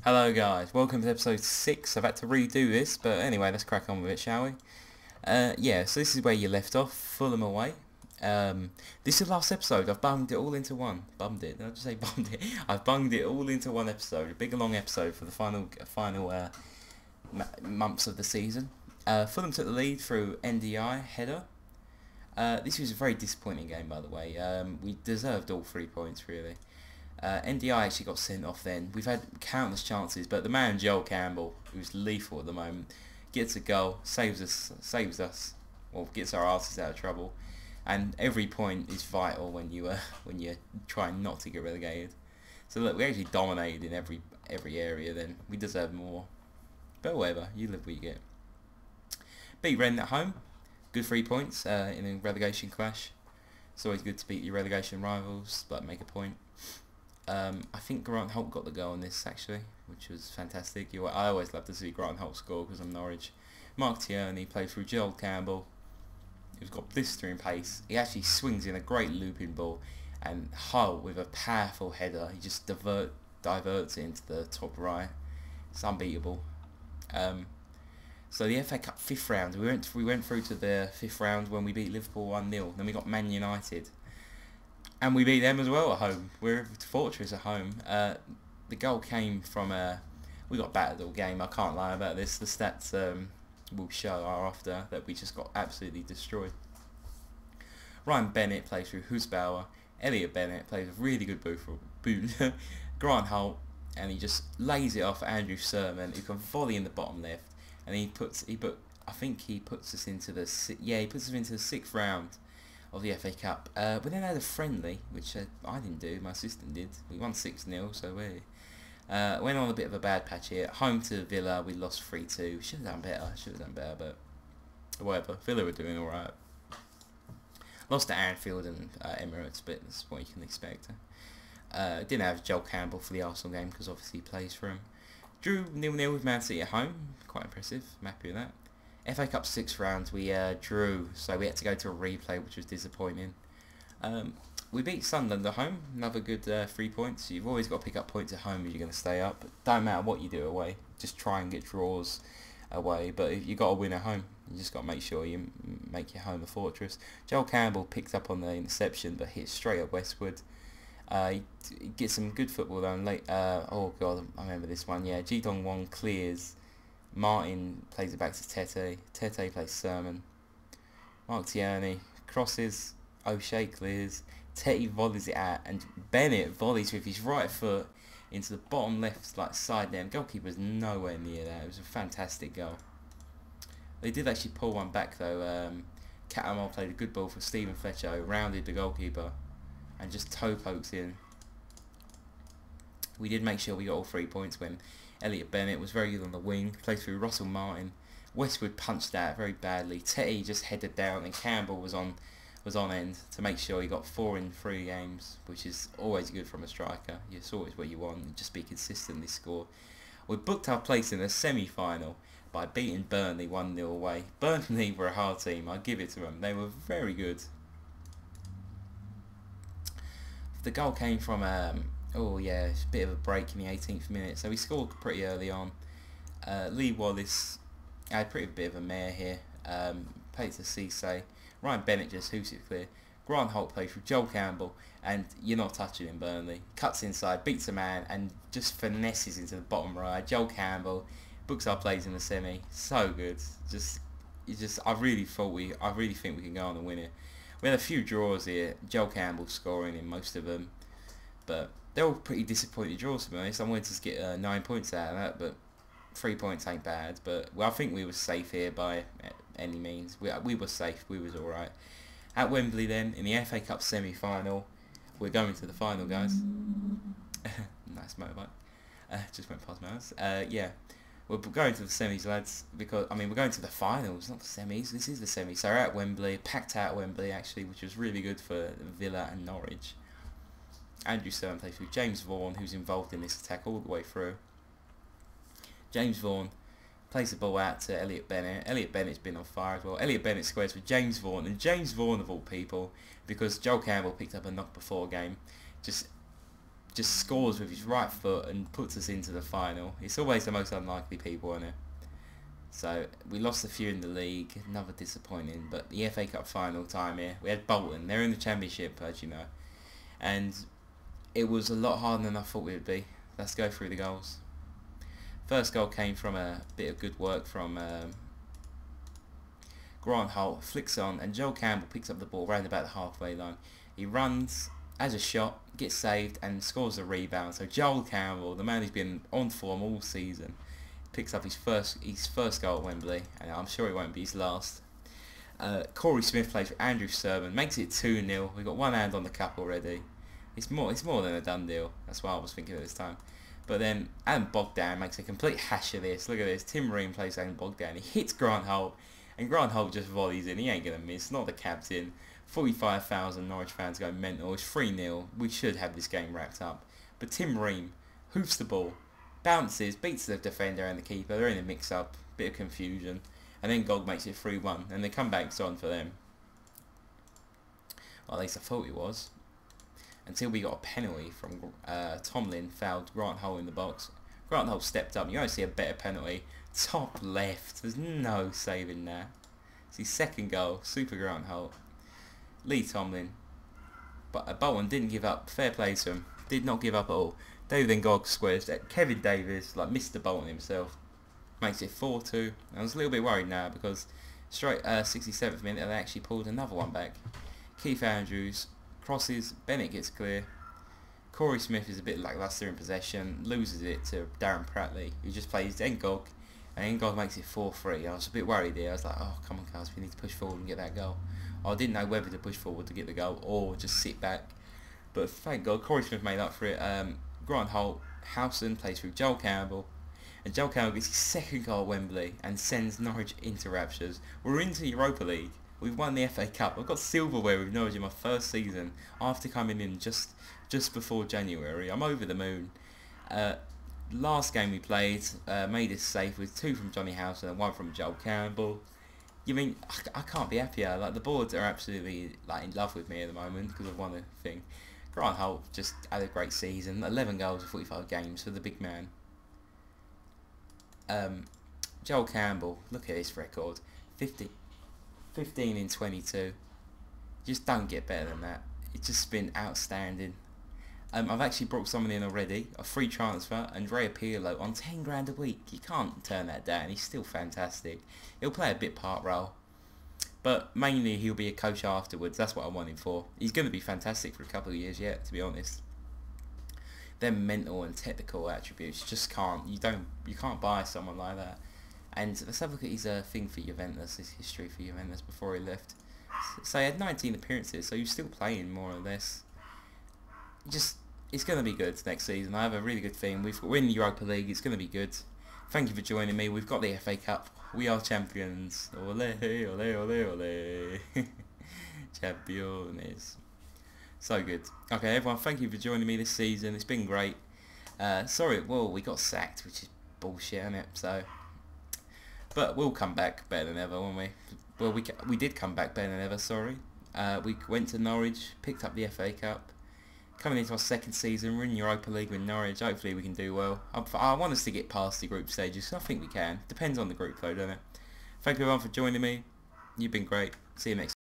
Hello guys, welcome to episode 6. I've had to redo this, but anyway, let's crack on with it, shall we? Yeah, so this is where you left off, Fulham away. This is the last episode. I've bunged it all into one. Bummed it, did I just say bummed it? I've bunged it all into one episode, a big long episode for the final months of the season. Fulham took the lead through NDI header. This was a very disappointing game, by the way. We deserved all 3 points, really. NDI actually got sent off then. We've had countless chances, but the man Joel Campbell, who's lethal at the moment, gets a goal, saves us, or gets our asses out of trouble. And every point is vital when you're trying not to get relegated. So look, we actually dominated in every area. Then we deserve more, but whatever. You live what you get. Beat Rennes at home, good 3 points in a relegation clash. It's always good to beat your relegation rivals, but make a point. I think Grant Holt got the goal on this actually, which was fantastic. I always love to see Grant Holt score because I'm Norwich. Mark Tierney played through Joel Campbell, who's got blistering pace. He actually swings in a great looping ball, and Holt with a powerful header, he just diverts it into the top right. It's unbeatable. So the FA Cup 5th round, we went through to the 5th round when we beat Liverpool 1-0. Then we got Man United. And we beat them as well at home. We're Fortress at home. The goal came from we got battered all game. I can't lie about this. The stats will show after that we just got absolutely destroyed. Ryan Bennett plays through Husbauer. Elliot Bennett plays a really good boot. Grant Holt, and he just lays it off Andrew Sermon, who can volley in the bottom left. And I think he puts us into the 6th round of the FA Cup. We then had a friendly, which I didn't do, my assistant did. We won 6-0, so we went on a bit of a bad patch here. Home to Villa, we lost 3-2. Should have done better, but whatever. Villa were doing alright. Lost to Anfield and Emirates, but that's what you can expect. Didn't have Joel Campbell for the Arsenal game because obviously he plays for him. Drew 0-0 with Man City at home. Quite impressive. I'm happy with that. FA Cup 6th round, we drew, so we had to go to a replay, which was disappointing. We beat Sunderland at home, another good 3 points. You've always got to pick up points at home if you're going to stay up. Don't matter what you do away, just try and get draws away. But if you got to win at home, you just got to make sure you make your home a fortress. Joel Campbell picked up on the interception, but hit straight at Westwood. He gets some good football though. And late, oh god, I remember this one. Yeah, Ji Dong Won clears. Martin plays it back to Tete. Tete plays Sermon. Mark Tierney crosses. O'Shea clears. Tete volleys it out, and Bennett volleys with his right foot into the bottom left side there. Goalkeeper's nowhere near that. It was a fantastic goal. They did actually pull one back though. Catamol played a good ball for Stephen Fletcher, rounded the goalkeeper, and just toe pokes in. We did make sure we got all 3 points when Elliot Bennett was very good on the wing, played through Russell Martin. Westwood punched out very badly. Teddy just headed down, and Campbell was on end to make sure he got 4 in 3 games, which is always good from a striker. It's always what you want, just be consistently score. We booked our place in the semi-final by beating Burnley 1-0 away. Burnley were a hard team, I'll give it to them. They were very good. The goal came from oh yeah, it's a bit of a break in the 18th minute, so we scored pretty early on. Lee Wallace had a pretty bit of a mare here. Played to Cisse. Ryan Bennett just hoots it clear. Grant Holt plays with Joel Campbell, and you're not touching him, Burnley. Cuts inside, beats a man, and just finesses into the bottom right. Joel Campbell books our plays in the semi. So good. I really think we can go on and win it. We had a few draws here. Joel Campbell scoring in most of them, but they're all pretty disappointing draws, to be honest. I wanted to get 9 points out of that, but 3 points ain't bad. But I think we were safe here by any means. We were safe. We was all right. At Wembley then, in the FA Cup semi-final, we're going to the final, guys. Nice motorbike. Just went past my house. Yeah, we're going to the semis, lads, because we're going to the finals, not the semis. This is the semis. So we're at Wembley, packed out Wembley actually, which was really good for Villa and Norwich. Andrew Sermon plays with James Vaughan, who's involved in this attack all the way through. James Vaughan plays the ball out to Elliot Bennett. Elliot Bennett's been on fire as well. Elliot Bennett squares with James Vaughan, and James Vaughan of all people, because Joel Campbell picked up a knock before game, just just scores with his right foot and puts us into the final. It's always the most unlikely people on it. So we lost a few in the league, another disappointing, but the FA Cup final time here, we had Bolton, they're in the Championship as you know, and it was a lot harder than I thought it would be. Let's go through the goals. First goal came from a bit of good work from Grant Holt, flicks on, and Joel Campbell picks up the ball round about the halfway line. He runs, has a shot, gets saved and scores a rebound. So Joel Campbell, the man who's been on form all season, picks up his first goal at Wembley, and I'm sure it won't be his last. Corey Smith plays for Andrew Sermon, makes it 2-0. We've got one hand on the cup already. It's more than a done deal. That's what I was thinking at this time. But then Adam Bogdan makes a complete hash of this. Look at this. Tim Ream plays Adam Bogdan. He hits Grant Holt, and Grant Holt just volleys in. He ain't going to miss. Not the captain. 45,000 Norwich fans go mental. It's 3-0. We should have this game wrapped up. But Tim Ream hoofs the ball, bounces, beats the defender and the keeper. They're in a mix-up, bit of confusion, and then Gog makes it 3-1, and the comeback's on for them. Well, at least I thought it was. Until we got a penalty from Tomlin, fouled Grant Holt in the box. Grant Holt stepped up. You don't see a better penalty. Top left. There's no saving that. It's his second goal. Super Grant Holt. Lee Tomlin. But Bolton didn't give up. Fair play to him. Did not give up at all. David Ngog squares that. Kevin Davis, like Mr. Bolton himself, makes it 4-2. I was a little bit worried now because straight 67th minute they actually pulled another one back. Keith Andrews crosses, Bennett gets clear. Corey Smith is a bit lacklustre in possession, loses it to Darren Prattley, who just plays Ngog, and Ngog makes it 4-3. I was a bit worried there. I was like, oh, come on, guys, we need to push forward and get that goal. I didn't know whether to push forward to get the goal or just sit back. But thank God, Corey Smith made up for it. Grant Holt, Howson plays through Joel Campbell, and Joel Campbell gets his second goal at Wembley and sends Norwich into raptures. We're into Europa League. We've won the FA Cup. I've got silverware with Norwich in my first season after coming in just before January. I'm over the moon. Last game we played made us safe with 2 from Johnny Howson and 1 from Joel Campbell. You mean I can't be happier? Like the boards are absolutely in love with me at the moment because I've won a thing. Grant Holt just had a great season. 11 goals in 45 games for the big man. Joel Campbell, look at his record. 15 in 22. Just don't get better than that. It's just been outstanding. I've actually brought someone in already, a free transfer, Andrea Pirlo, on 10 grand a week. You can't turn that down. He's still fantastic. He'll play a bit part role, but mainly he'll be a coach afterwards. That's what I want him for. He's going to be fantastic for a couple of years yet, to be honest. Them mental and technical attributes just you can't buy someone like that. And let's have a look at his thing for Juventus, his history for Juventus before he left. So he had 19 appearances, so he was still playing more or less. It's going to be good next season. I have a really good thing. We're in the Europa League. It's going to be good. Thank you for joining me. We've got the FA Cup. We are champions. Ole, ole, ole, ole. Champions. So good. Okay, everyone, thank you for joining me this season. It's been great. Sorry, well, we got sacked, which is bullshit, isn't it? So, but we'll come back better than ever, won't we? Well, we did come back better than ever, sorry. We went to Norwich, picked up the FA Cup. Coming into our second season, we're in Europa League with Norwich. Hopefully we can do well. I want us to get past the group stages, so I think we can. Depends on the group though, doesn't it? Thank you everyone for joining me. You've been great. See you next time.